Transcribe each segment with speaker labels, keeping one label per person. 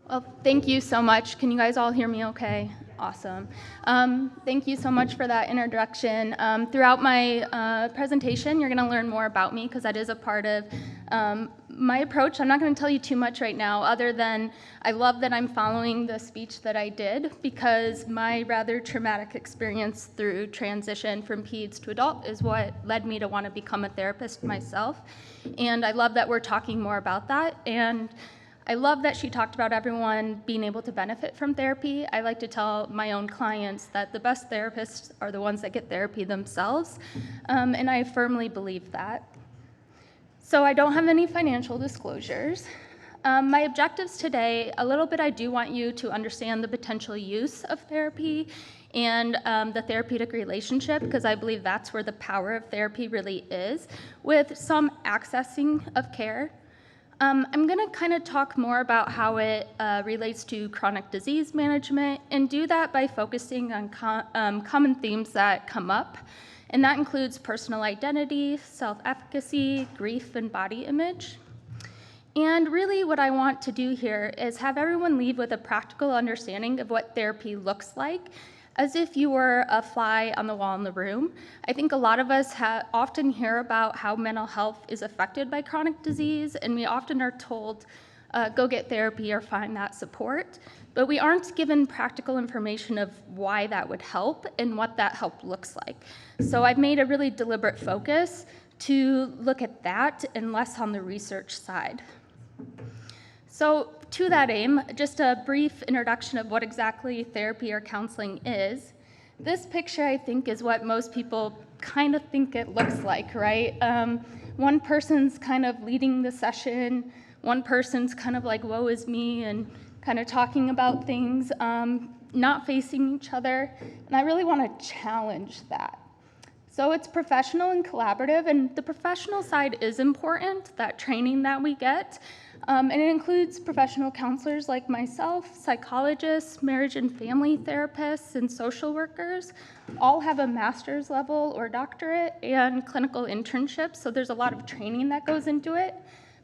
Speaker 1: Well, thank you so much. Can you guys all hear me okay? Awesome. Thank you so much for that introduction. Throughout my presentation, you're going to learn more about me because that is a part of my approach. I'm not going to tell you too much right now other than I love that I'm following the speech that I did because my rather traumatic experience through transition from peds to adult is what led me to want to become a therapist myself. And I love that we're talking more about that. And I love that she talked about everyone being able to benefit from therapy. I like to tell my own clients that the best therapists are the ones that get therapy themselves, and I firmly believe that. So I don't have any financial disclosures. My objectives today, a little bit I do want you to understand the potential use of therapy and the therapeutic relationship, because I believe that's where the power of therapy really is, with some accessing of care. I'm going to kind of talk more about how it relates to chronic disease management and do that by focusing on common themes that come up. And that includes personal identity, self-efficacy, grief, and body image. And really what I want to do here is have everyone leave with a practical understanding of what therapy looks like, as if you were a fly on the wall in the room. I think a lot of us often hear about how mental health is affected by chronic disease, and we often are told, go get therapy or find that support, but we aren't given practical information of why that would help and what that help looks like. So I've made a really deliberate focus to look at that and less on the research side. So to that aim, just a brief introduction of what exactly therapy or counseling is. This picture, I think, is what most people kind of think it looks like, right? One person's kind of leading the session, one person's kind of like, woe is me, and kind of talking about things, not facing each other, and I really want to challenge that. So it's professional and collaborative, and the professional side is important, that training that we get, and it includes professional counselors like myself, psychologists, marriage and family therapists, and social workers. All have a master's level or doctorate and clinical internships, so there's a lot of training that goes into it.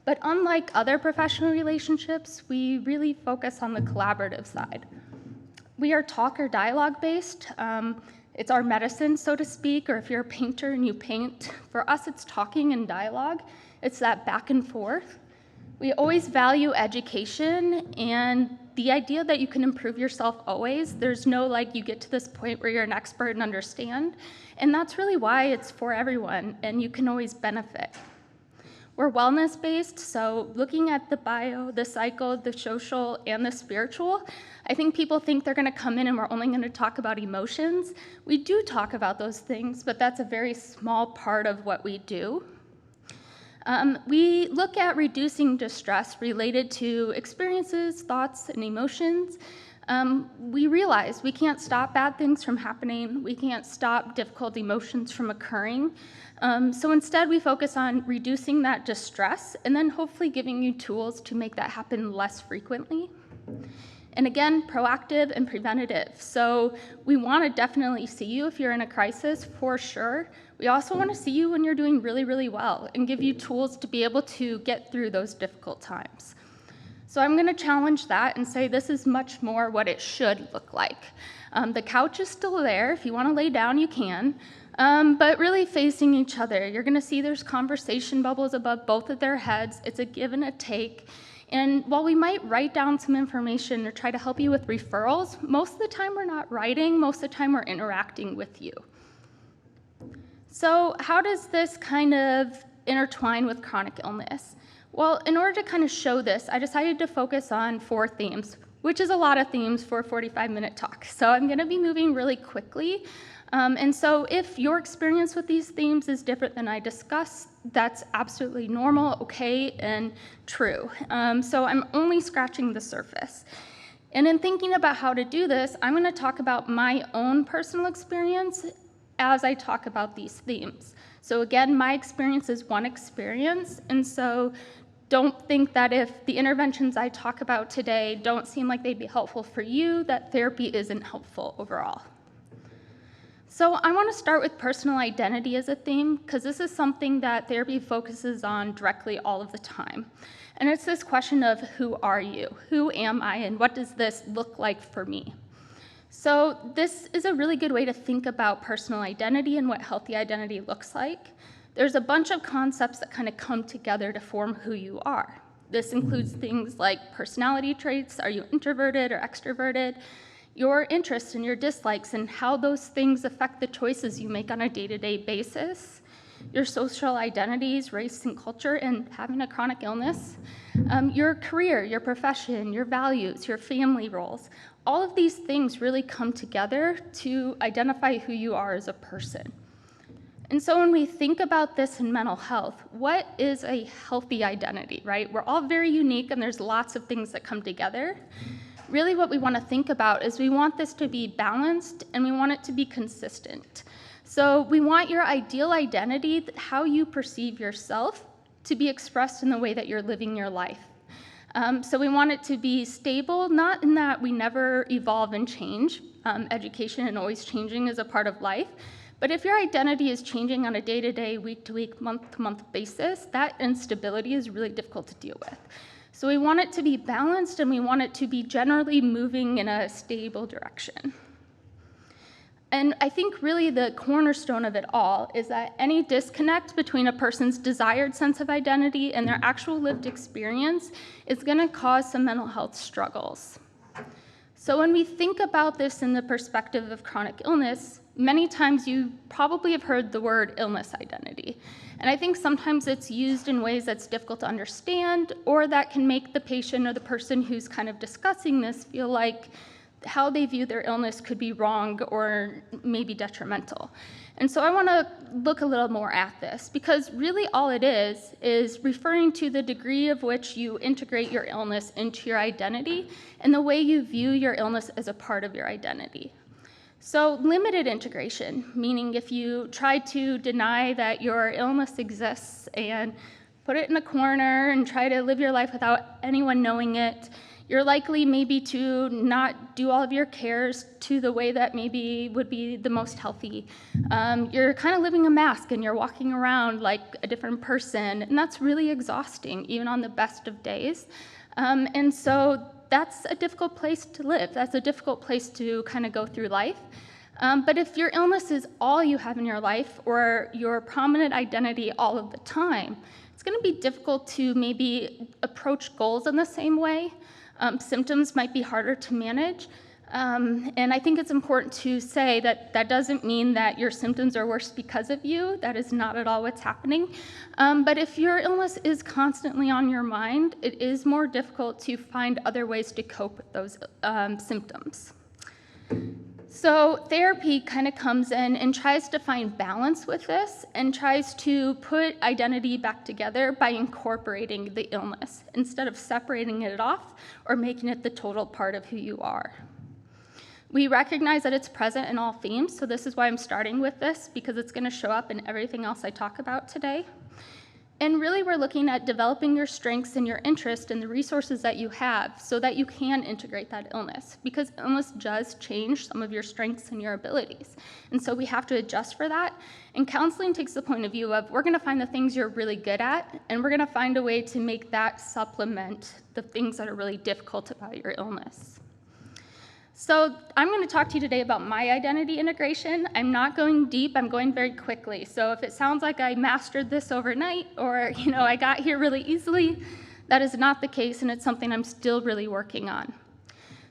Speaker 1: But unlike other professional relationships, we really focus on the collaborative side. We are talk or dialogue based. It's our medicine, so to speak, or if you're a painter and you paint, for us it's talking and dialogue. It's that back and forth. We always value education and the idea that you can improve yourself always. There's no like you get to this point where you're an expert and understand, and that's really why it's for everyone and you can always benefit. We're wellness-based, so looking at the bio, the psycho, the social, and the spiritual, I think people think they're gonna come in and we're only gonna talk about emotions. We do talk about those things, but that's a very small part of what we do. We look at reducing distress related to experiences, thoughts, and emotions. We realize we can't stop bad things from happening. We can't stop difficult emotions from occurring. So instead, we focus on reducing that distress and then hopefully giving you tools to make that happen less frequently. And again, proactive and preventative. So we want to definitely see you if you're in a crisis, for sure. We also want to see you when you're doing really, really well and give you tools to be able to get through those difficult times. So I'm going to challenge that and say this is much more what it should look like. The couch is still there. If you want to lay down, you can. But really facing each other. You're going to see there's conversation bubbles above both of their heads. It's a give and a take. And while we might write down some information or try to help you with referrals, most of the time we're not writing, most of the time we're interacting with you. So how does this kind of intertwine with chronic illness? Well, in order to kind of show this, I decided to focus on 4 themes, which is a lot of themes for a 45-minute talk. So I'm going to be moving really quickly. And so if your experience with these themes is different than I discussed, that's absolutely normal, okay, and true. So I'm only scratching the surface. And in thinking about how to do this, I'm going to talk about my own personal experience as I talk about these themes. So again, my experience is one experience, and so don't think that if the interventions I talk about today don't seem like they'd be helpful for you, that therapy isn't helpful overall. So I want to start with personal identity as a theme, because this is something that therapy focuses on directly all of the time. And it's this question of who are you? Who am I? And what does this look like for me? So this is a really good way to think about personal identity and what healthy identity looks like. There's a bunch of concepts that kind of come together to form who you are. This includes things like personality traits. Are you introverted or extroverted? Your interests and your dislikes and how those things affect the choices you make on a day-to-day basis. Your social identities, race and culture, and having a chronic illness. Your career, your profession, your values, your family roles. All of these things really come together to identify who you are as a person. And so when we think about this in mental health, what is a healthy identity, right? We're all very unique and there's lots of things that come together. Really what we want to think about is we want this to be balanced and we want it to be consistent. So we want your ideal identity, how you perceive yourself, to be expressed in the way that you're living your life. So we want it to be stable, not in that we never evolve and change. Education and always changing is a part of life. But if your identity is changing on a day-to-day, week-to-week, month-to-month basis, that instability is really difficult to deal with. So we want it to be balanced and we want it to be generally moving in a stable direction. And I think really the cornerstone of it all is that any disconnect between a person's desired sense of identity and their actual lived experience is going to cause some mental health struggles. So when we think about this in the perspective of chronic illness, many times you probably have heard the word illness identity. And I think sometimes it's used in ways that's difficult to understand or that can make the patient or the person who's kind of discussing this feel like how they view their illness could be wrong or maybe detrimental. And so I want to look a little more at this because really all it is referring to the degree of which you integrate your illness into your identity and the way you view your illness as a part of your identity. So limited integration, meaning if you try to deny that your illness exists and put it in a corner and try to live your life without anyone knowing it, you're likely maybe to not do all of your cares to the way that maybe would be the most healthy. You're kind of living a mask and you're walking around like a different person, and that's really exhausting, even on the best of days. And so that's a difficult place to live. That's a difficult place to kind of go through life. But if your illness is all you have in your life or your prominent identity all of the time, it's going to be difficult to maybe approach goals in the same way. Symptoms might be harder to manage. And I think it's important to say that that doesn't mean that your symptoms are worse because of you. That is not at all what's happening. But if your illness is constantly on your mind, it is more difficult to find other ways to cope with those symptoms. So therapy kind of comes in and tries to find balance with this and tries to put identity back together by incorporating the illness instead of separating it off or making it the total part of who you are. We recognize that it's present in all themes, so this is why I'm starting with this, because it's going to show up in everything else I talk about today. And really, we're looking at developing your strengths and your interest in the resources that you have so that you can integrate that illness, because illness does change some of your strengths and your abilities. And so we have to adjust for that. And counseling takes the point of view of we're going to find the things you're really good at, and we're going to find a way to make that supplement the things that are really difficult about your illness. So I'm going to talk to you today about my identity integration. I'm not going deep, I'm going very quickly. So if it sounds like I mastered this overnight or I got here really easily, that is not the case, and it's something I'm still really working on.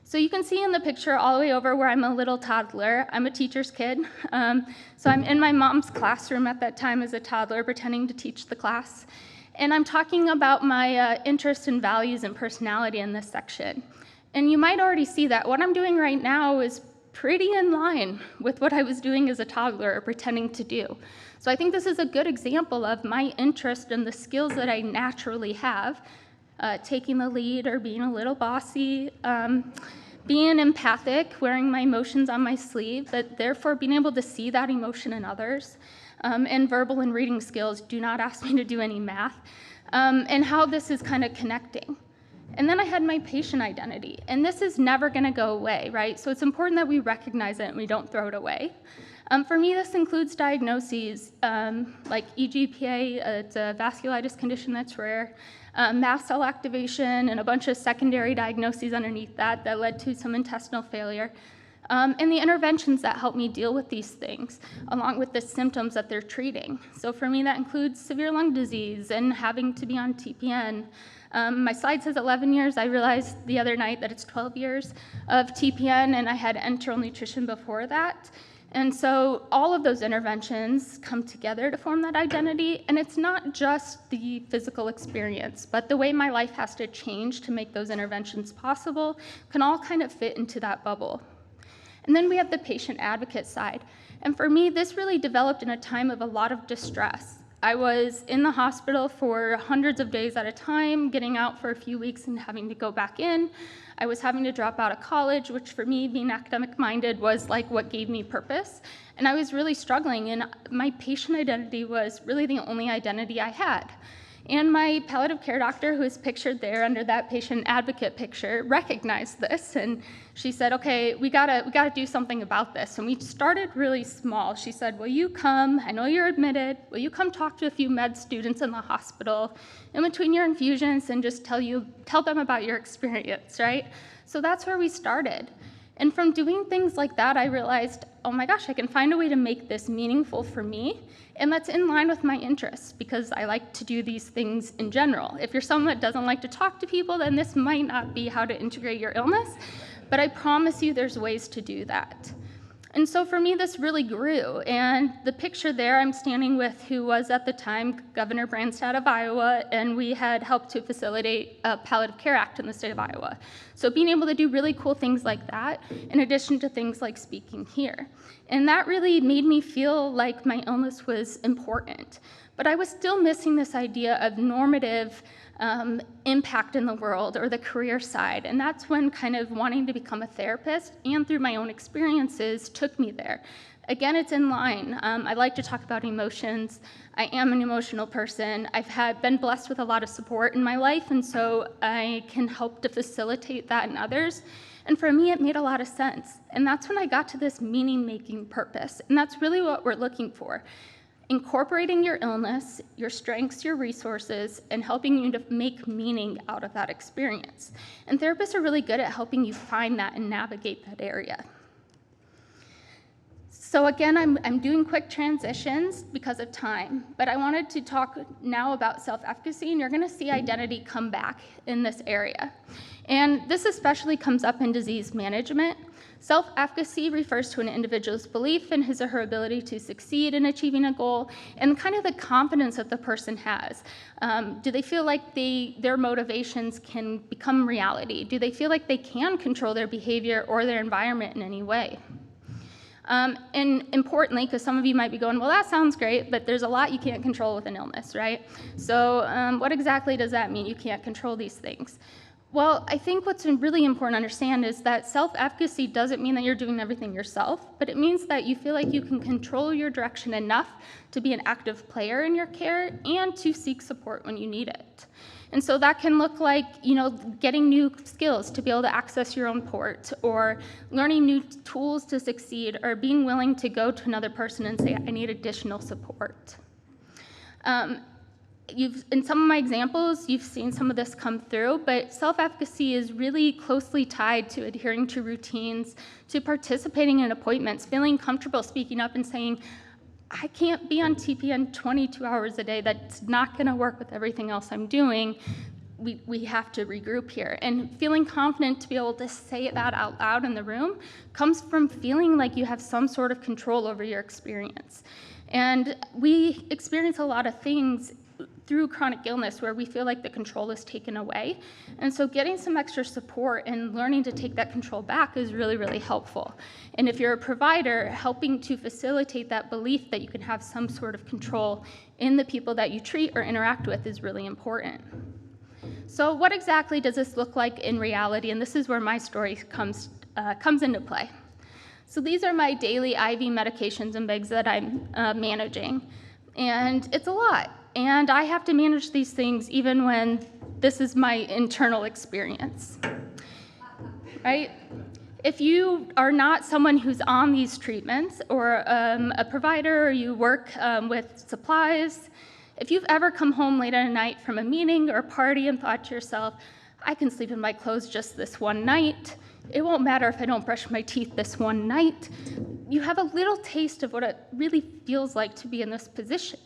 Speaker 1: So you can see in the picture all the way over where I'm a little toddler. I'm a teacher's kid. So I'm in my mom's classroom at that time as a toddler pretending to teach the class. And I'm talking about my interests and values and personality in this section. And you might already see that what I'm doing right now is pretty in line with what I was doing as a toddler or pretending to do. So I think this is a good example of my interest in the skills that I naturally have, taking the lead or being a little bossy, being empathic, wearing my emotions on my sleeve, but therefore being able to see that emotion in others, and verbal and reading skills. Do not ask me to do any math, and how this is kind of connecting. And then I had my patient identity, and this is never going to go away, right? So it's important that we recognize it and we don't throw it away. For me, this includes diagnoses like EGPA, it's a vasculitis condition that's rare, mast cell activation, and a bunch of secondary diagnoses underneath that led to some intestinal failure. And the interventions that help me deal with these things, along with the symptoms that they're treating. So for me, that includes severe lung disease and having to be on TPN. My slide says 11 years. I realized the other night that it's 12 years of TPN, and I had enteral nutrition before that. And so all of those interventions come together to form that identity, and it's not just the physical experience, but the way my life has to change to make those interventions possible can all kind of fit into that bubble. And then we have the patient advocate side. And for me, this really developed in a time of a lot of distress. I was in the hospital for hundreds of days at a time, getting out for a few weeks and having to go back in. I was having to drop out of college, which for me, being academic-minded, was like what gave me purpose. And I was really struggling, and my patient identity was really the only identity I had. And my palliative care doctor, who is pictured there under that patient advocate picture, recognized this, and she said, okay, we gotta do something about this. And we started really small. She said, will you come, I know you're admitted, will you come talk to a few med students in the hospital in between your infusions and just tell them about your experience, right? So that's where we started. And from doing things like that, I realized, oh my gosh, I can find a way to make this meaningful for me, and that's in line with my interests, because I like to do these things in general. If you're someone that doesn't like to talk to people, then this might not be how to integrate your illness, but I promise you there's ways to do that. And so for me, this really grew, and the picture there, I'm standing with who was at the time Governor Branstad of Iowa, and we had helped to facilitate a Palliative Care Act in the state of Iowa. So being able to do really cool things like that, in addition to things like speaking here. And that really made me feel like my illness was important. But I was still missing this idea of normative impact in the world, or the career side. And that's when kind of wanting to become a therapist, and through my own experiences, took me there. Again, it's in line. I like to talk about emotions. I am an emotional person. I've been blessed with a lot of support in my life, and so I can help to facilitate that in others. And for me, it made a lot of sense. And that's when I got to this meaning-making purpose. And that's really what we're looking for. Incorporating your illness, your strengths, your resources, and helping you to make meaning out of that experience. And therapists are really good at helping you find that and navigate that area. So again, I'm doing quick transitions because of time, but I wanted to talk now about self-efficacy, and you're gonna see identity come back in this area. And this especially comes up in disease management. Self-efficacy refers to an individual's belief in his or her ability to succeed in achieving a goal, and kind of the confidence that the person has. Do they feel like their motivations can become reality? Do they feel like they can control their behavior or their environment in any way? And importantly, because some of you might be going, well, that sounds great, but there's a lot you can't control with an illness, right? So what exactly does that mean? You can't control these things. Well, I think what's really important to understand is that self-efficacy doesn't mean that you're doing everything yourself, but it means that you feel like you can control your direction enough to be an active player in your care and to seek support when you need it. And so that can look like, getting new skills to be able to access your own port, or learning new tools to succeed, or being willing to go to another person and say, I need additional support. In some of my examples, you've seen some of this come through, but self-efficacy is really closely tied to adhering to routines, to participating in appointments, feeling comfortable speaking up and saying, I can't be on TPN 22 hours a day. That's not going to work with everything else I'm doing. We have to regroup here. And feeling confident to be able to say that out loud in the room comes from feeling like you have some sort of control over your experience. And we experience a lot of things through chronic illness where we feel like the control is taken away. And so getting some extra support and learning to take that control back is really, really helpful. And if you're a provider, helping to facilitate that belief that you can have some sort of control in the people that you treat or interact with is really important. So what exactly does this look like in reality? And this is where my story comes into play. So these are my daily IV medications and bags that I'm managing. And it's a lot. And I have to manage these things even when this is my internal experience, right? If you are not someone who's on these treatments, or a provider, or you work with supplies, if you've ever come home late at night from a meeting or a party and thought to yourself, I can sleep in my clothes just this one night, it won't matter if I don't brush my teeth this one night, you have a little taste of what it really feels like to be in this position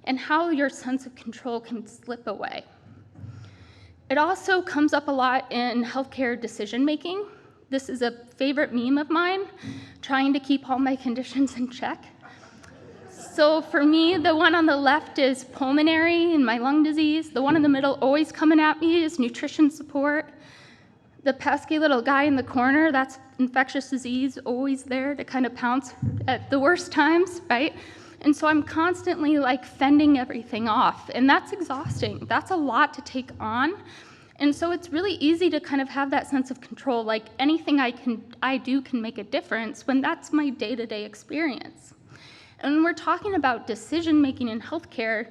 Speaker 1: and how your sense of control can slip away. It also comes up a lot in healthcare decision making. This is a favorite meme of mine, trying to keep all my conditions in check. So for me, the one on the left is pulmonary and my lung disease. The one in the middle always coming at me is nutrition support. The pesky little guy in the corner, that's infectious disease, always there to kind of pounce at the worst times, right? And so I'm constantly like fending everything off, and that's exhausting. That's a lot to take on. And so it's really easy to kind of have that sense of control, like anything I do can make a difference when that's my day-to-day experience. And when we're talking about decision-making in healthcare,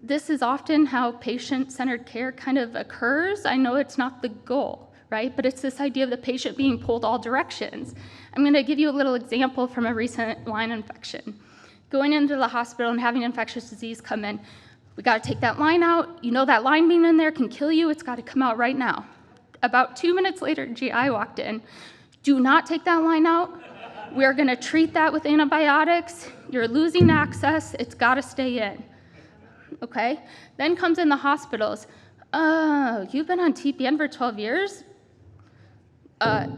Speaker 1: this is often how patient-centered care kind of occurs. I know it's not the goal, right? But it's this idea of the patient being pulled all directions. I'm going to give you a little example from a recent line infection. Going into the hospital and having infectious disease come in, we got to take that line out. You know that line being in there can kill you. It's got to come out right now. About 2 minutes later, GI walked in. Do not take that line out. We're going to treat that with antibiotics. You're losing access. It's got to stay in. Okay? Then comes in the hospitals. Oh, you've been on TPN for 12 years?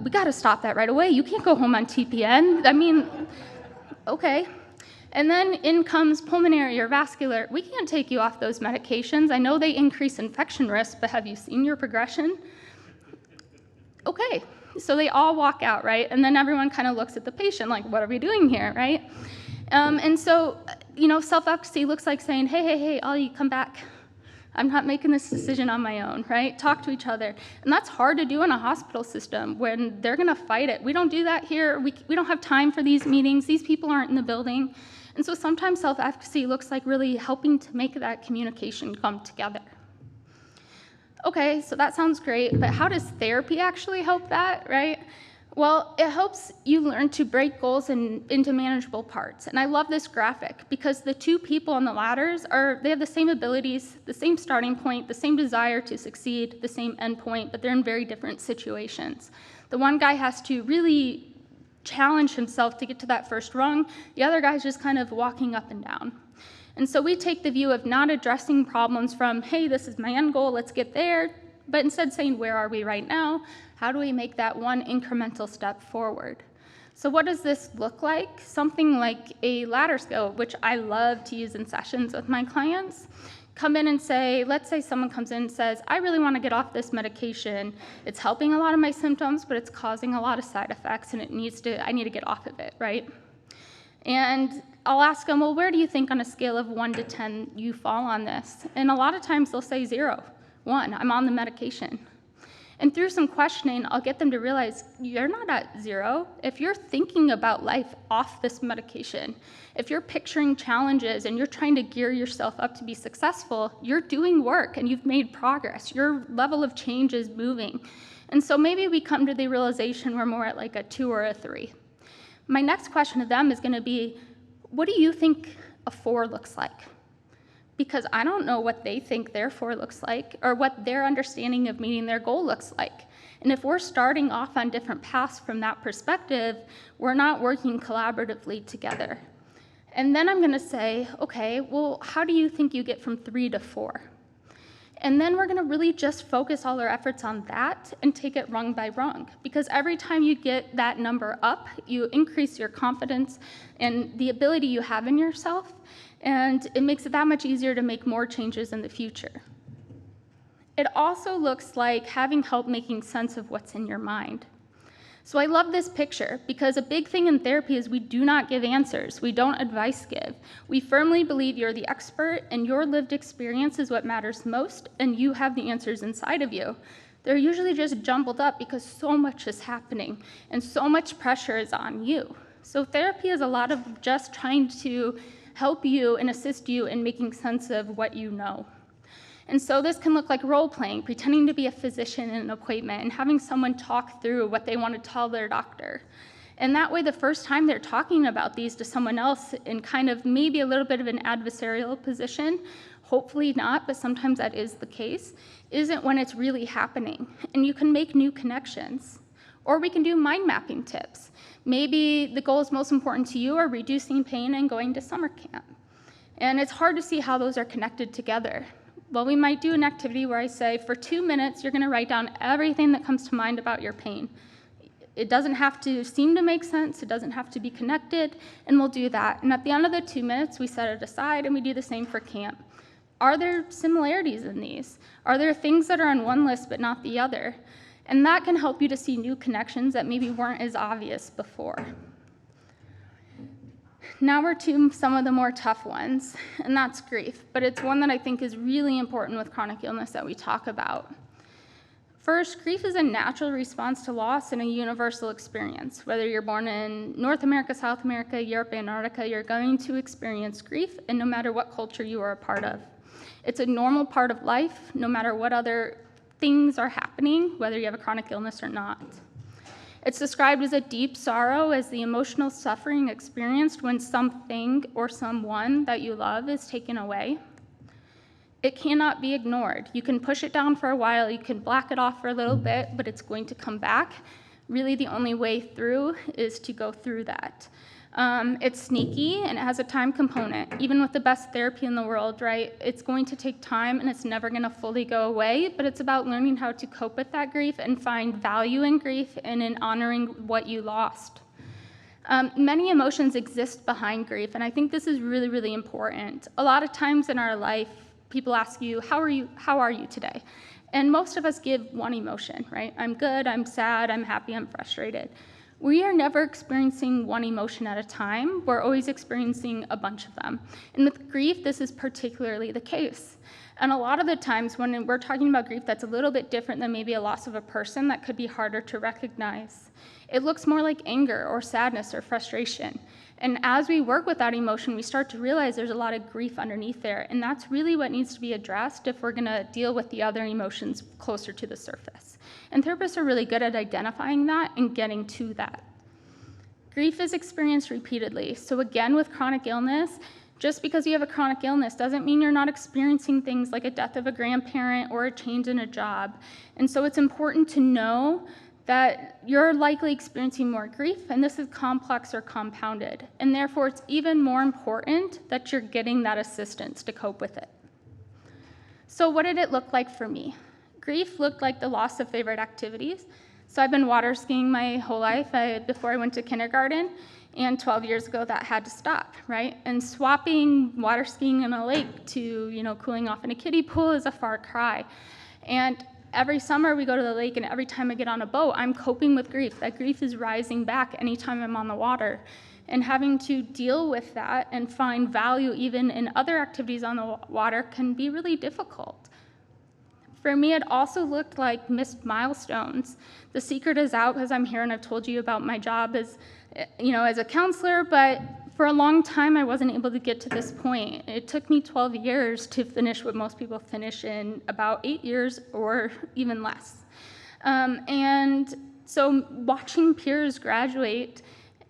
Speaker 1: We got to stop that right away. You can't go home on TPN. I mean, okay. And then in comes pulmonary or vascular. We can't take you off those medications. I know they increase infection risk, but have you seen your progression? Okay. So they all walk out, right? And then everyone kind of looks at the patient like, what are we doing here, right? And so, self-efficacy looks like saying, hey, Ollie, come back. I'm not making this decision on my own, right? Talk to each other. And that's hard to do in a hospital system when they're going to fight it. We don't do that here. We don't have time for these meetings. These people aren't in the building. And so sometimes self-efficacy looks like really helping to make that communication come together. Okay, so that sounds great, but how does therapy actually help that, right? Well, it helps you learn to break goals into manageable parts. And I love this graphic because the two people on the ladders they have the same abilities, the same starting point, the same desire to succeed, the same end point, but they're in very different situations. The one guy has to really challenge himself to get to that first rung. The other guy's just kind of walking up and down. And so we take the view of not addressing problems from, hey, this is my end goal, let's get there, but instead saying, where are we right now? How do we make that one incremental step forward? So what does this look like? Something like a ladder scale, which I love to use in sessions with my clients. Come in and say, let's say someone comes in and says, I really want to get off this medication. It's helping a lot of my symptoms, but it's causing a lot of side effects, and I need to get off of it, right? And I'll ask them, well, where do you think on a scale of 1 to 10 you fall on this? And a lot of times they'll say 0, 1, I'm on the medication. And through some questioning, I'll get them to realize you're not at 0. If you're thinking about life off this medication, if you're picturing challenges and you're trying to gear yourself up to be successful, you're doing work and you've made progress. Your level of change is moving. And so maybe we come to the realization we're more at like a 2 or a 3. My next question to them is going to be, what do you think a 4 looks like? Because I don't know what they think their 4 looks like or what their understanding of meeting their goal looks like. And if we're starting off on different paths from that perspective, we're not working collaboratively together. And then I'm going to say, okay, well, how do you think you get from 3 to 4? And then we're going to really just focus all our efforts on that and take it rung by rung. Because every time you get that number up, you increase your confidence and the ability you have in yourself, and it makes it that much easier to make more changes in the future. It also looks like having help making sense of what's in your mind. So I love this picture because a big thing in therapy is we do not give answers. We don't advice give. We firmly believe you're the expert and your lived experience is what matters most, and you have the answers inside of you. They're usually just jumbled up because so much is happening and so much pressure is on you. So therapy is a lot of just trying to help you and assist you in making sense of what you know. And so this can look like role-playing, pretending to be a physician in an appointment and having someone talk through what they want to tell their doctor. And that way, the first time they're talking about these to someone else in kind of maybe a little bit of an adversarial position, hopefully not, but sometimes that is the case, isn't when it's really happening. And you can make new connections. Or we can do mind mapping tips. Maybe the goals most important to you are reducing pain and going to summer camp. And it's hard to see how those are connected together. Well, we might do an activity where I say, for 2 minutes, you're gonna write down everything that comes to mind about your pain. It doesn't have to seem to make sense, it doesn't have to be connected, and we'll do that. And at the end of the 2 minutes, we set it aside and we do the same for camp. Are there similarities in these? Are there things that are on one list but not the other? And that can help you to see new connections that maybe weren't as obvious before. Now we're to some of the more tough ones, and that's grief, but it's one that I think is really important with chronic illness that we talk about. First, grief is a natural response to loss and a universal experience. Whether you're born in North America, South America, Europe, Antarctica, you're going to experience grief, and no matter what culture you are a part of. It's a normal part of life, no matter what other things are happening, whether you have a chronic illness or not. It's described as a deep sorrow, as the emotional suffering experienced when something or someone that you love is taken away. It cannot be ignored. You can push it down for a while, you can black it off for a little bit, but it's going to come back. Really, the only way through is to go through that. It's sneaky and it has a time component. Even with the best therapy in the world, right, it's going to take time and it's never gonna fully go away, but it's about learning how to cope with that grief and find value in grief and in honoring what you lost. Many emotions exist behind grief, and I think this is really, really important. A lot of times in our life, people ask you, how are you today? And most of us give one emotion, right? I'm good, I'm sad, I'm happy, I'm frustrated. We are never experiencing one emotion at a time. We're always experiencing a bunch of them. And with grief, this is particularly the case. And a lot of the times when we're talking about grief that's a little bit different than maybe a loss of a person, that could be harder to recognize. It looks more like anger or sadness or frustration. And as we work with that emotion, we start to realize there's a lot of grief underneath there. And that's really what needs to be addressed if we're gonna deal with the other emotions closer to the surface. And therapists are really good at identifying that and getting to that. Grief is experienced repeatedly. So again, with chronic illness, just because you have a chronic illness doesn't mean you're not experiencing things like a death of a grandparent or a change in a job. And so it's important to know that you're likely experiencing more grief, and this is complex or compounded. And therefore, it's even more important that you're getting that assistance to cope with it. So what did it look like for me? Grief looked like the loss of favorite activities. So I've been water skiing my whole life before I went to kindergarten, and 12 years ago that had to stop, right? And swapping water skiing in a lake to, cooling off in a kiddie pool is a far cry. And every summer we go to the lake, and every time I get on a boat, I'm coping with grief. That grief is rising back anytime I'm on the water. And having to deal with that and find value even in other activities on the water can be really difficult. For me, it also looked like missed milestones. The secret is out because I'm here and I've told you about my job as a counselor, but for a long time I wasn't able to get to this point. It took me 12 years to finish what most people finish in about 8 years or even less. And so watching peers graduate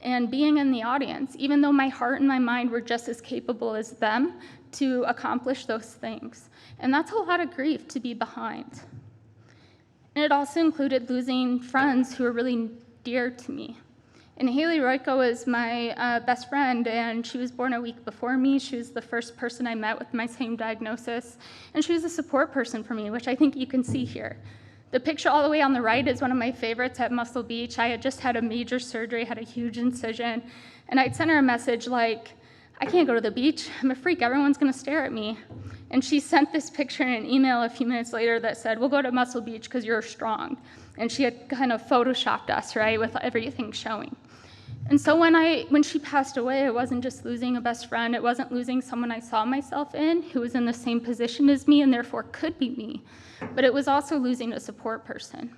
Speaker 1: and being in the audience, even though my heart and my mind were just as capable as them to accomplish those things. And that's a lot of grief to be behind. And it also included losing friends who were really dear to me. And Haley Royko was my best friend, and she was born a week before me. She was the first person I met with my same diagnosis, and she was a support person for me, which I think you can see here. The picture all the way on the right is one of my favorites at Muscle Beach. I had just had a major surgery, had a huge incision, and I'd sent her a message like, I can't go to the beach, I'm a freak, everyone's gonna stare at me. And she sent this picture in an email a few minutes later that said, we'll go to Muscle Beach because you're strong. And she had kind of photoshopped us, right, with everything showing. And so when she passed away, it wasn't just losing a best friend, it wasn't losing someone I saw myself in, who was in the same position as me and therefore could be me, but it was also losing a support person.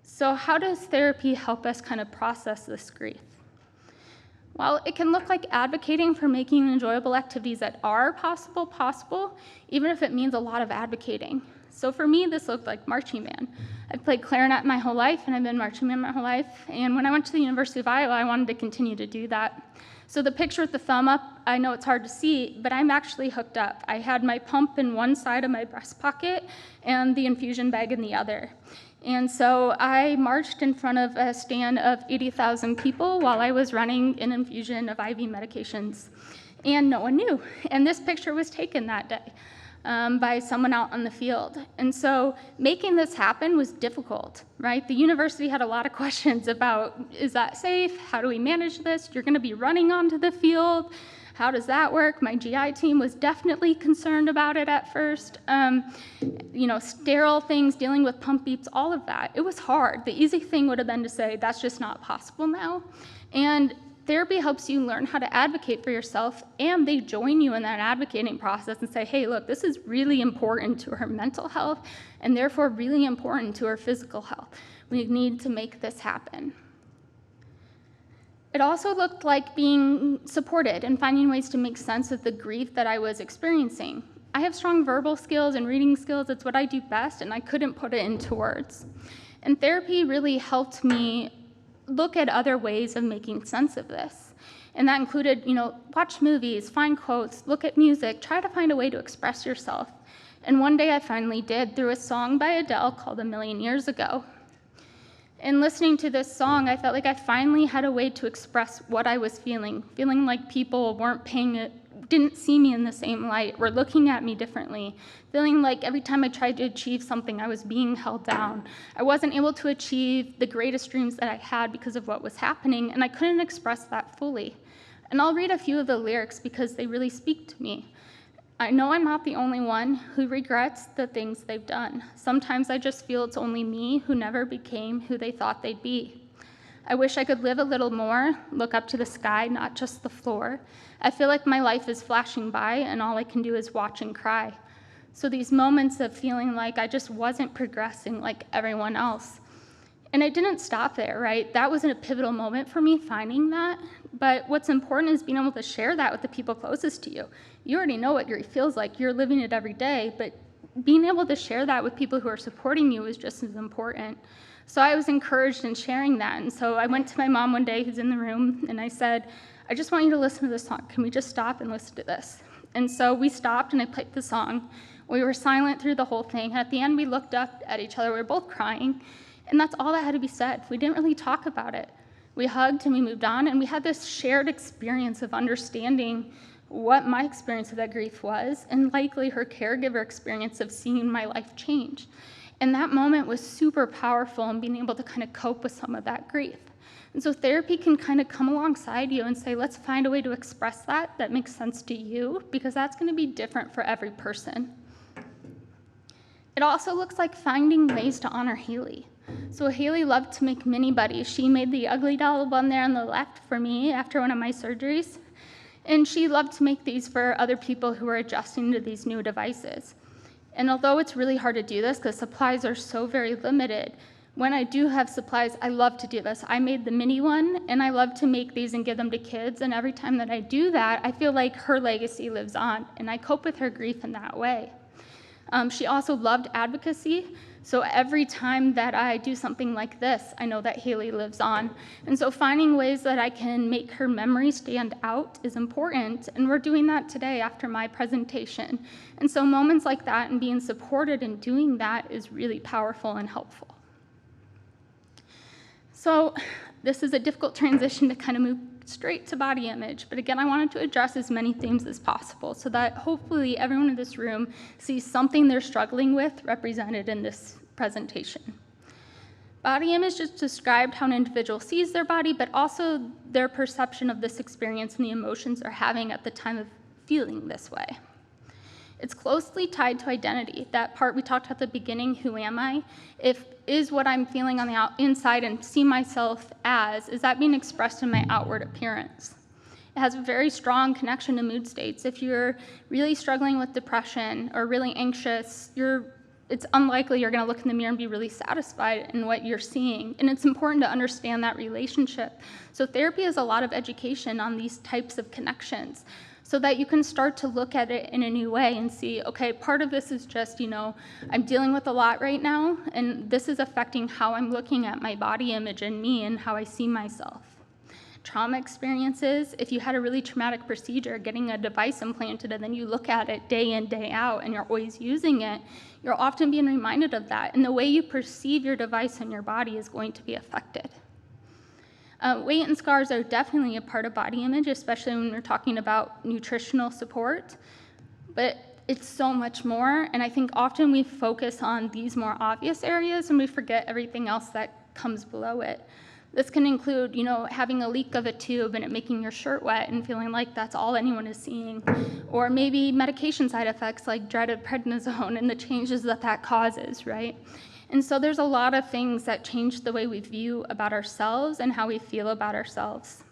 Speaker 1: So how does therapy help us kind of process this grief? While it can look like advocating for making enjoyable activities that are possible, even if it means a lot of advocating. So for me, this looked like marching band. I've played clarinet my whole life, and I've been marching band my whole life. And when I went to the University of Iowa, I wanted to continue to do that. So the picture with the thumb up, I know it's hard to see, but I'm actually hooked up. I had my pump in one side of my breast pocket and the infusion bag in the other. And so I marched in front of a stand of 80,000 people while I was running an infusion of IV medications. And no one knew. And this picture was taken that day by someone out on the field. And so making this happen was difficult, right? The university had a lot of questions about, is that safe? How do we manage this? You're gonna be running onto the field. How does that work? My GI team was definitely concerned about it at first. Sterile things, dealing with pump beeps, all of that. It was hard. The easy thing would have been to say, that's just not possible now. And therapy helps you learn how to advocate for yourself, and they join you in that advocating process and say, hey, look, this is really important to her mental health and therefore really important to her physical health. We need to make this happen. It also looked like being supported and finding ways to make sense of the grief that I was experiencing. I have strong verbal skills and reading skills. It's what I do best, and I couldn't put it into words. And therapy really helped me look at other ways of making sense of this. And that included, watch movies, find quotes, look at music, try to find a way to express yourself. And one day I finally did through a song by Adele called A Million Years Ago. In listening to this song, I felt like I finally had a way to express what I was feeling like people didn't see me in the same light, were looking at me differently, feeling like every time I tried to achieve something, I was being held down. I wasn't able to achieve the greatest dreams that I had because of what was happening, and I couldn't express that fully. And I'll read a few of the lyrics because they really speak to me. I know I'm not the only one who regrets the things they've done. Sometimes I just feel it's only me who never became who they thought they'd be. I wish I could live a little more, look up to the sky, not just the floor. I feel like my life is flashing by and all I can do is watch and cry. So these moments of feeling like I just wasn't progressing like everyone else. And it didn't stop there, right? That was a pivotal moment for me, finding that. But what's important is being able to share that with the people closest to you. You already know what grief feels like. You're living it every day, but being able to share that with people who are supporting you is just as important. So I was encouraged in sharing that. And so I went to my mom one day, who's in the room, and I said, I just want you to listen to this song. Can we just stop and listen to this? And so we stopped and I played the song. We were silent through the whole thing. At the end, we looked up at each other. We were both crying. And that's all that had to be said. We didn't really talk about it. We hugged and we moved on, and we had this shared experience of understanding what my experience of that grief was, and likely her caregiver experience of seeing my life change. And that moment was super powerful in being able to kind of cope with some of that grief. And so therapy can kind of come alongside you and say, let's find a way to express that makes sense to you, because that's going to be different for every person. It also looks like finding ways to honor Haley. So Haley loved to make mini buddies. She made the ugly doll one there on the left for me after one of my surgeries. And she loved to make these for other people who were adjusting to these new devices. And although it's really hard to do this because supplies are so very limited, when I do have supplies, I love to do this. I made the mini one, and I love to make these and give them to kids. And every time that I do that, I feel like her legacy lives on, and I cope with her grief in that way. She also loved advocacy. So every time that I do something like this, I know that Haley lives on. And so finding ways that I can make her memory stand out is important, and we're doing that today after my presentation. And so moments like that and being supported in doing that is really powerful and helpful. So this is a difficult transition to kind of move straight to body image, but again, I wanted to address as many themes as possible so that hopefully everyone in this room sees something they're struggling with represented in this presentation. Body image just described how an individual sees their body, but also their perception of this experience and the emotions they're having at the time of feeling this way. It's closely tied to identity. That part we talked at the beginning, who am I? Is what I'm feeling on the inside and see myself as, is that being expressed in my outward appearance? It has a very strong connection to mood states. If you're really struggling with depression or really anxious, it's unlikely you're going to look in the mirror and be really satisfied in what you're seeing. And it's important to understand that relationship. So therapy is a lot of education on these types of connections so that you can start to look at it in a new way and see, okay, part of this is just, I'm dealing with a lot right now, and this is affecting how I'm looking at my body image and me and how I see myself. Trauma experiences, if you had a really traumatic procedure, getting a device implanted, and then you look at it day in, day out, and you're always using it, you're often being reminded of that. And the way you perceive your device in your body is going to be affected. Weight and scars are definitely a part of body image, especially when we're talking about nutritional support, but it's so much more. And I think often we focus on these more obvious areas and we forget everything else that comes below it. This can include, having a leak of a tube and it making your shirt wet and feeling like that's all anyone is seeing. Or maybe medication side effects like dreaded prednisone and the changes that causes, right? And so there's a lot of things that change the way we view about ourselves and how we feel about ourselves.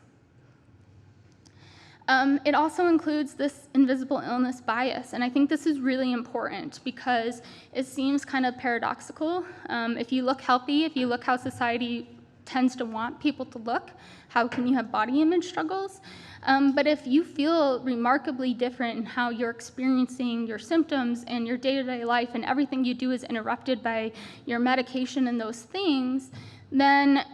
Speaker 1: It also includes this invisible illness bias, and I think this is really important because it seems kind of paradoxical. If you look healthy, if you look how society tends to want people to look, how can you have body image struggles? But if you feel remarkably different in how you're experiencing your symptoms and your day-to-day life and everything you do is interrupted by your medication and those things, then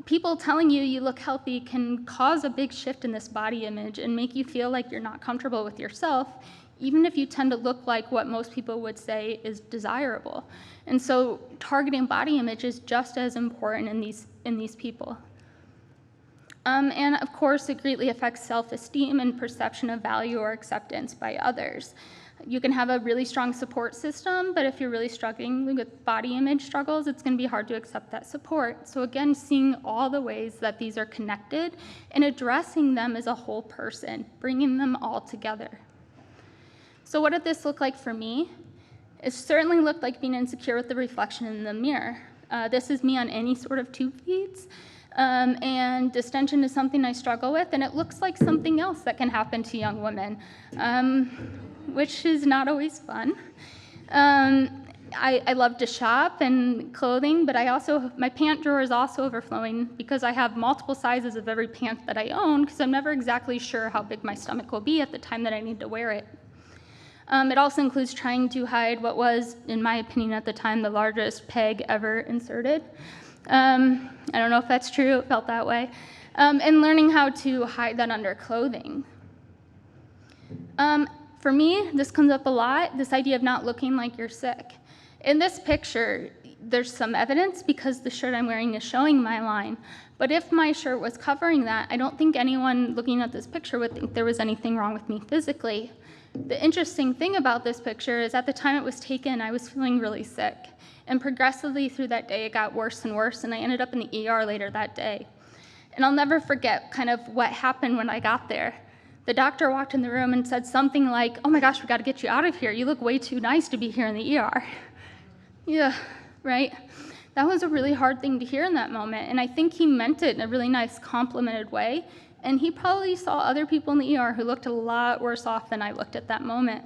Speaker 1: people telling you you look healthy can cause a big shift in this body image and make you feel like you're not comfortable with yourself, even if you tend to look like what most people would say is desirable. And so targeting body image is just as important in these people. And of course, it greatly affects self-esteem and perception of value or acceptance by others. You can have a really strong support system, but if you're really struggling with body image struggles, it's going to be hard to accept that support. So again, seeing all the ways that these are connected and addressing them as a whole person, bringing them all together. So what did this look like for me? It certainly looked like being insecure with the reflection in the mirror. This is me on any sort of tube feeds. And distension is something I struggle with, and it looks like something else that can happen to young women, which is not always fun. I love to shop and clothing, but my pant drawer is also overflowing because I have multiple sizes of every pant that I own because I'm never exactly sure how big my stomach will be at the time that I need to wear it. It also includes trying to hide what was, in my opinion at the time, the largest peg ever inserted. I don't know if that's true, it felt that way. And learning how to hide that under clothing. For me, this comes up a lot, this idea of not looking like you're sick. In this picture, there's some evidence because the shirt I'm wearing is showing my line. But if my shirt was covering that, I don't think anyone looking at this picture would think there was anything wrong with me physically. The interesting thing about this picture is at the time it was taken, I was feeling really sick. And progressively through that day, it got worse and worse, and I ended up in the ER later that day. And I'll never forget kind of what happened when I got there. The doctor walked in the room and said something like, "Oh my gosh, we gotta get you out of here. You look way too nice to be here in the ER." Yeah, right? That was a really hard thing to hear in that moment, and I think he meant it in a really nice, complimented way, and he probably saw other people in the ER who looked a lot worse off than I looked at that moment.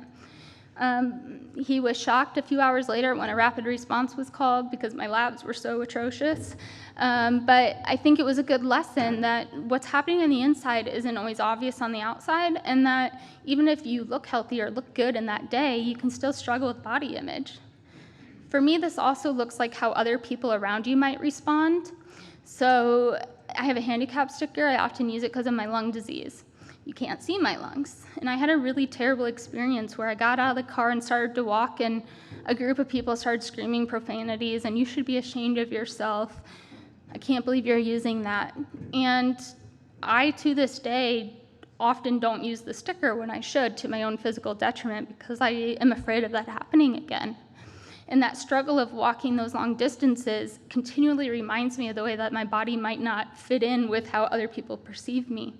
Speaker 1: He was shocked a few hours later when a rapid response was called because my labs were so atrocious. But I think it was a good lesson that what's happening on the inside isn't always obvious on the outside, and that even if you look healthy or look good in that day, you can still struggle with body image. For me, this also looks like how other people around you might respond. So I have a handicap sticker. I often use it because of my lung disease. You can't see my lungs. And I had a really terrible experience where I got out of the car and started to walk, and a group of people started screaming profanities, and "You should be ashamed of yourself. I can't believe you're using that." And I, to this day, often don't use the sticker when I should, to my own physical detriment, because I am afraid of that happening again. And that struggle of walking those long distances continually reminds me of the way that my body might not fit in with how other people perceive me.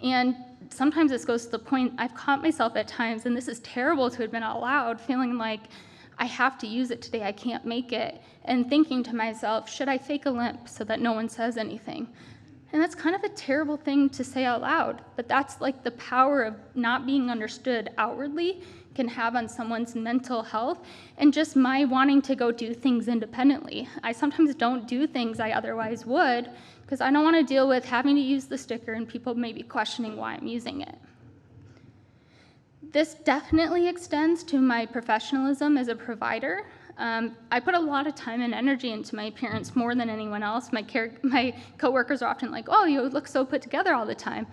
Speaker 1: And sometimes this goes to the point I've caught myself at times, and this is terrible to admit out loud, feeling like I have to use it today, I can't make it, and thinking to myself, should I fake a limp so that no one says anything? And that's kind of a terrible thing to say out loud, but that's like the power of not being understood outwardly can have on someone's mental health, and just my wanting to go do things independently. I sometimes don't do things I otherwise would because I don't want to deal with having to use the sticker and people maybe questioning why I'm using it. This definitely extends to my professionalism as a provider. I put a lot of time and energy into my appearance more than anyone else. My coworkers are often like, oh, you look so put together all the time.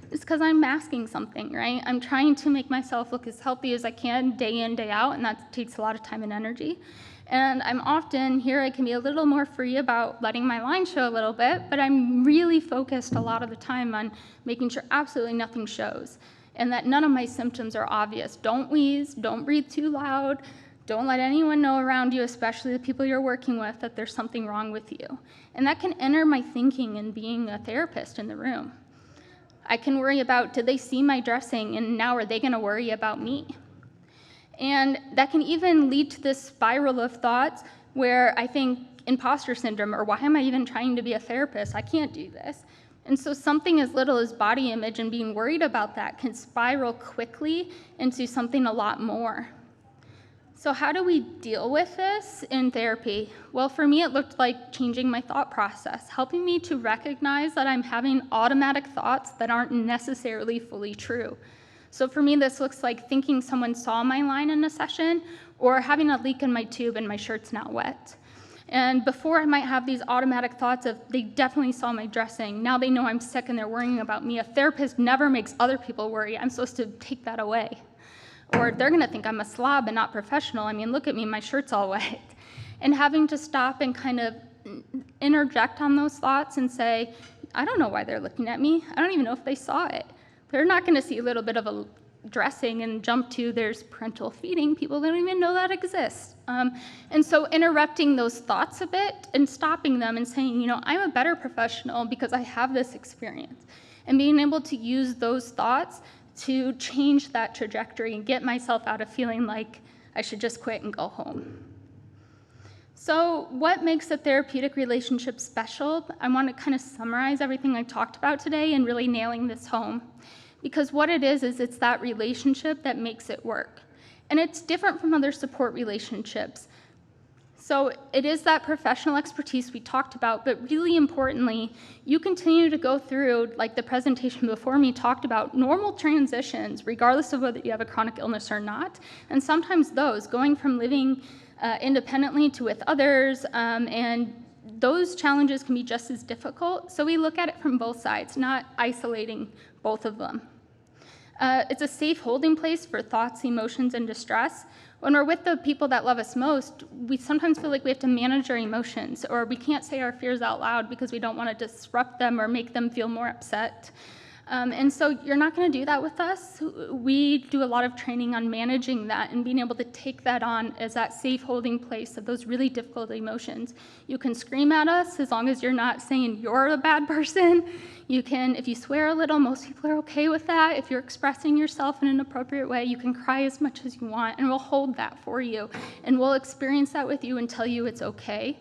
Speaker 1: It's because I'm masking something, right? I'm trying to make myself look as healthy as I can day in, day out, and that takes a lot of time and energy. And I'm often here, I can be a little more free about letting my line show a little bit, but I'm really focused a lot of the time on making sure absolutely nothing shows and that none of my symptoms are obvious. Don't wheeze, don't breathe too loud, don't let anyone know around you, especially the people you're working with, that there's something wrong with you. And that can enter my thinking in being a therapist in the room. I can worry about, did they see my dressing, and now are they gonna worry about me? And that can even lead to this spiral of thoughts where I think imposter syndrome, or why am I even trying to be a therapist? I can't do this. And so something as little as body image and being worried about that can spiral quickly into something a lot more. So how do we deal with this in therapy? Well, for me, it looked like changing my thought process, helping me to recognize that I'm having automatic thoughts that aren't necessarily fully true. So for me, this looks like thinking someone saw my line in a session or having a leak in my tube and my shirt's now wet. And before I might have these automatic thoughts of, they definitely saw my dressing. Now they know I'm sick and they're worrying about me. A therapist never makes other people worry. I'm supposed to take that away. Or they're gonna think I'm a slob and not professional. I mean, look at me, my shirt's all wet. And having to stop and kind of interject on those thoughts and say, I don't know why they're looking at me. I don't even know if they saw it. They're not gonna see a little bit of a dressing and jump to there's parenteral feeding. People don't even know that exists. And so interrupting those thoughts a bit and stopping them and saying, you know, I'm a better professional because I have this experience. And being able to use those thoughts to change that trajectory and get myself out of feeling like I should just quit and go home. So what makes a therapeutic relationship special? I want to kind of summarize everything I talked about today and really nailing this home. Because what it is it's that relationship that makes it work. And it's different from other support relationships. So it is that professional expertise we talked about, but really importantly, you continue to go through, like the presentation before me talked about, normal transitions, regardless of whether you have a chronic illness or not. And sometimes those, going from living independently to with others, and those challenges can be just as difficult. So we look at it from both sides, not isolating both of them. It's a safe holding place for thoughts, emotions, and distress. When we're with the people that love us most, we sometimes feel like we have to manage our emotions, or we can't say our fears out loud because we don't want to disrupt them or make them feel more upset. And so you're not going to do that with us. We do a lot of training on managing that and being able to take that on as that safe holding place of those really difficult emotions. You can scream at us as long as you're not saying you're a bad person. You can, if you swear a little, most people are okay with that. If you're expressing yourself in an appropriate way, you can cry as much as you want, and we'll hold that for you. And we'll experience that with you and tell you it's okay.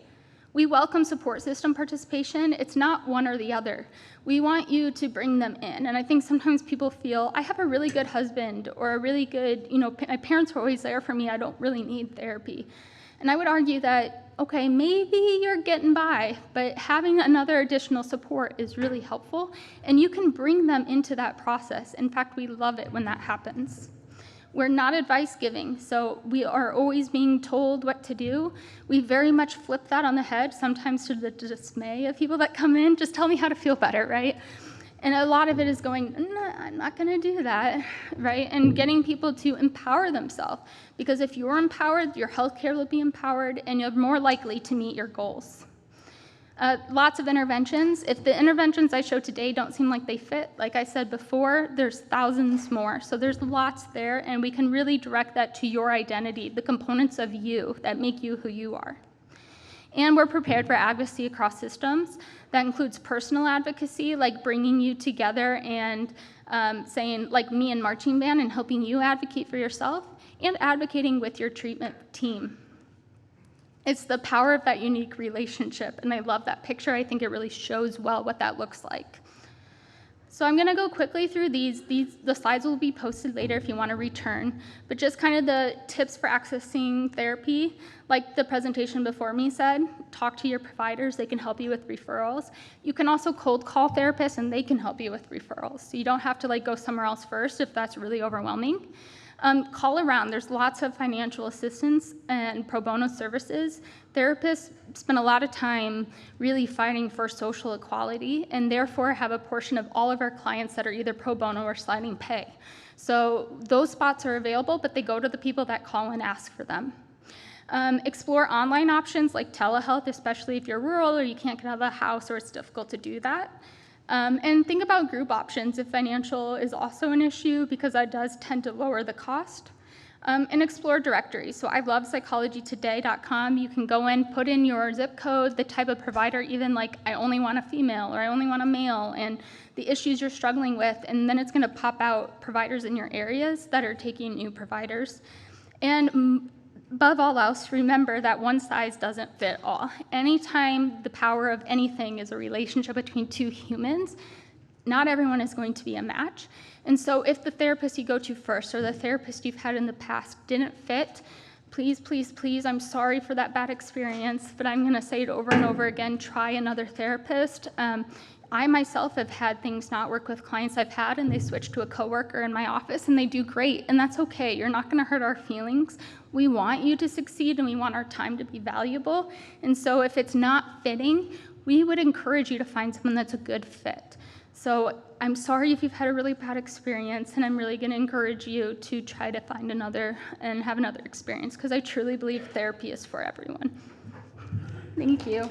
Speaker 1: We welcome support system participation. It's not one or the other. We want you to bring them in. And I think sometimes people feel, I have a really good husband or a really good, my parents were always there for me. I don't really need therapy. And I would argue that, okay, maybe you're getting by, but having another additional support is really helpful. And you can bring them into that process. In fact, we love it when that happens. We're not advice giving, so we are always being told what to do. We very much flip that on the head, sometimes to the dismay of people that come in. Just tell me how to feel better, right? And a lot of it is going, no, I'm not gonna do that, right? And getting people to empower themselves. Because if you're empowered, your healthcare will be empowered, and you're more likely to meet your goals. Lots of interventions. If the interventions I showed today don't seem like they fit, like I said before, there's thousands more. So there's lots there, and we can really direct that to your identity, the components of you that make you who you are. And we're prepared for advocacy across systems. That includes personal advocacy, like bringing you together and saying, like me and marching band, and helping you advocate for yourself, and advocating with your treatment team. It's the power of that unique relationship, and I love that picture. I think it really shows well what that looks like. So I'm gonna go quickly through these. The slides will be posted later if you wanna return, but just kind of the tips for accessing therapy. Like the presentation before me said, talk to your providers, they can help you with referrals. You can also cold call therapists and they can help you with referrals. So you don't have to go somewhere else first if that's really overwhelming. Call around. There's lots of financial assistance and pro bono services. Therapists spend a lot of time really fighting for social equality and therefore have a portion of all of our clients that are either pro bono or sliding pay. So those spots are available, but they go to the people that call and ask for them. Explore online options like telehealth, especially if you're rural or you can't get out of the house or it's difficult to do that. And think about group options if financial is also an issue, because that does tend to lower the cost. And explore directories. So I love psychologytoday.com. You can go in, put in your zip code, the type of provider, even like I only want a female or I only want a male, and the issues you're struggling with, and then it's gonna pop out providers in your areas that are taking new providers. And above all else, remember that one size doesn't fit all. Anytime the power of anything is a relationship between two humans, not everyone is going to be a match. And so if the therapist you go to first or the therapist you've had in the past didn't fit, please, please, please, I'm sorry for that bad experience, but I'm gonna say it over and over again, try another therapist. I myself have had things not work with clients I've had, and they switch to a coworker in my office and they do great, and that's okay. You're not gonna hurt our feelings. We want you to succeed and we want our time to be valuable. And so if it's not fitting, we would encourage you to find someone that's a good fit. So I'm sorry if you've had a really bad experience, and I'm really gonna encourage you to try to find another and have another experience, because I truly believe therapy is for everyone. Thank you.